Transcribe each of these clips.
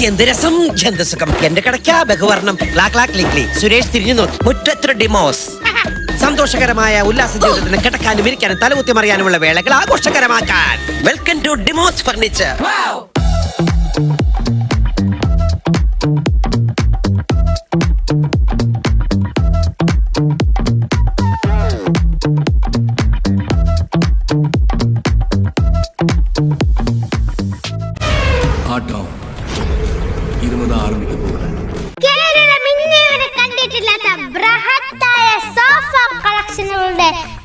എന്ത് രസം, എന്ത് സുഖം. എന്റെ കടയ്ക്ക ബഹുവർണം. സുരേഷ് തിരിഞ്ഞു നോക്കി. മുറ്റത്ര ഡിമോസ്. സന്തോഷകരമായ ഉല്ലാസ ജീവിതത്തിന് കിടക്കാനും ഇരിക്കാനും തലകുത്തി മറിയാനുമുള്ള വേളകൾ ആഘോഷകരമാക്കാൻ വെൽക്കം ടു ഡിമോസ് ഫർണിച്ചർ.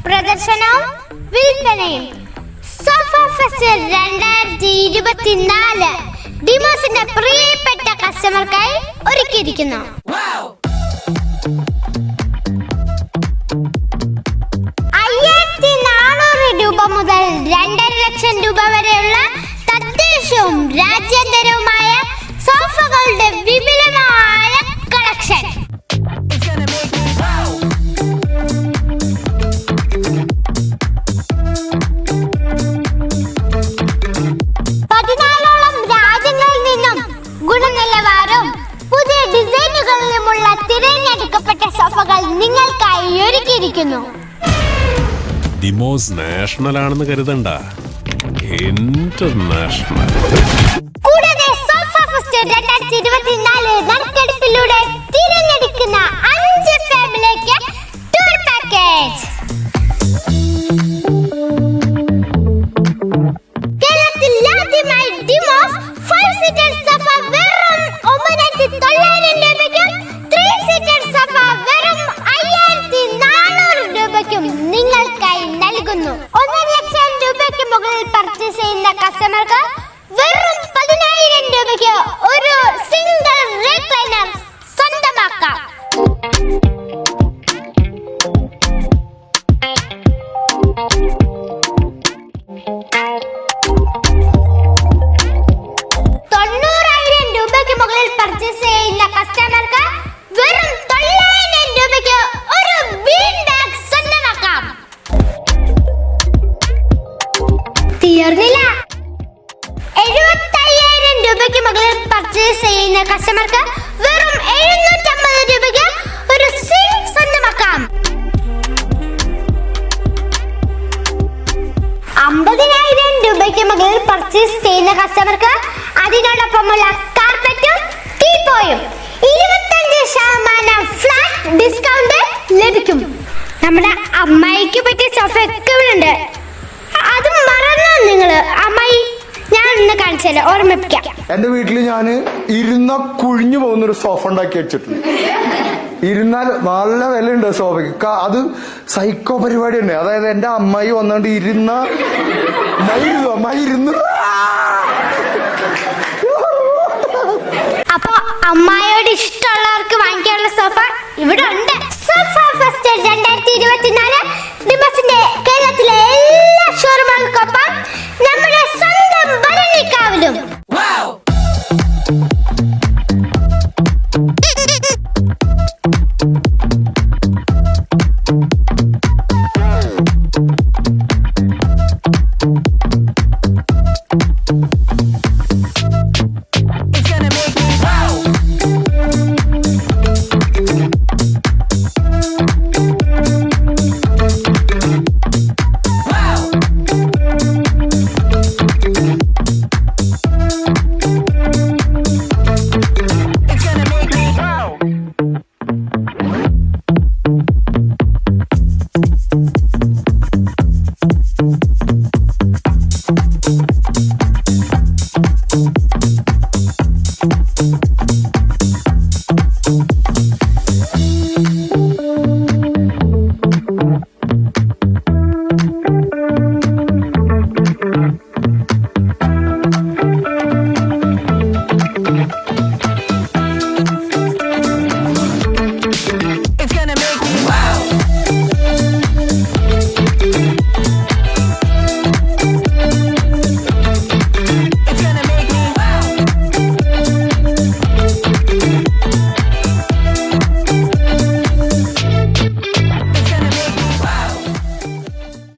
പ്രദർശനവും വിൽപ്പനയും സോഫ ഫെസ്റ്റ് 2024 ഡിമോസിന്റെ പ്രിയപ്പെട്ട കസ്റ്റമർക്കായി ഒരുക്കിയിരിക്കുന്നു. 5400 രൂപ മുതൽ 2,50,000 രൂപ വരെയുള്ള തദ്ദേശവും രാജ്യാന്തരവുമായ സോഫകളുടെ വിപുലമായ കളക്ഷൻ. തിരഞ്ഞെടുക്കപ്പെട്ട സോഫകൾ നിങ്ങൾക്കായി ഒരുക്കിയിരിക്കുന്നു. ഡിമോസ് നാഷണൽ ആണെന്ന് കരുതണ്ട, ഇന്റർനാഷണൽ. കൂടാതെ സോഫ ഫെസ്റ്റ് 2024 നറുക്കെടുപ്പിലൂടെ തിരഞ്ഞെടുക്കുന്ന 5 ഫാമിലിക്ക് ടൂർ പാക്കേജ്. കേരളത്തിൽ ആദ്യമായി ഡിമോസ് 5 സീറ്റർ സോഫ വെറും 9,900 രൂപയ്ക്കും 3 സീറ്റർ സോഫ വെറും 5,400 രൂപയ്ക്കും നിങ്ങൾക്കായി നൽകുന്നു. 1,00,000 രൂപയ്ക്ക് മുകളിൽ പർച്ചേസ് ചെയ്യുന്ന കസ്റ്റമർക്ക് വെറും 10,000 രൂപയ്ക്ക് ഒരു സിംഗിൾ റിക്ലൈനർ സ്വന്തമാക്കാം. പർച്ചേസ് ചെയ്യുന്ന കസ്റ്റമർക്ക് വെറും 9,000 രൂപയ്ക്ക് ഒരു ബീൻ ബാഗ് സ്വന്തമാക്കാം. തീർന്നില്ല, 75,000 രൂപയ്ക്ക് മുകളിൽ പർച്ചേസ് ചെയ്യുന്ന കസ്റ്റമർക്ക് വെറും 750 രൂപയ്ക്ക് ഒരു സിങ്ക് സ്വന്തമാക്കാം. 50,000 രൂപയ്ക്ക് മുകളിൽ പർച്ചേസ് ചെയ്യുന്ന കസ്റ്റമർക്ക് അതിനോടൊപ്പമുള്ള കാർപ്പറ്റും ടീപ്പോയും 25% ഫ്ലാറ്റ് ഡിസ്കൗണ്ട് ലഭിക്കും. നമ്മുടെ അമ്മായിക്ക് പറ്റിയ സോഫ ഒക്കെ ഉണ്ട്. അത് മറന്നോ നിങ്ങള്? അമ്മായി ഞാൻ ഇന്ന് കാണിച്ചല്ലോ, ഓർമ്മിപ്പിക്കാം. എന്റെ വീട്ടിൽ ഞാൻ ഇരുന്ന കുഴിഞ്ഞു പോകുന്നൊരു സോഫ ഉണ്ടാക്കി വെച്ചിട്ടുണ്ട്. ഇരുന്നാൽ നല്ല വിലയുണ്ട് സോഫയ്ക്ക്. അത് സൈക്കോ പരിപാടി ഉണ്ട്. അതായത് എന്റെ അമ്മായി വന്നോണ്ട് അമ്മായി ഇരുന്നു. അപ്പൊ അമ്മായിയോട് ഇഷ്ടമുള്ളവർക്ക് വാങ്ങിക്കാൻ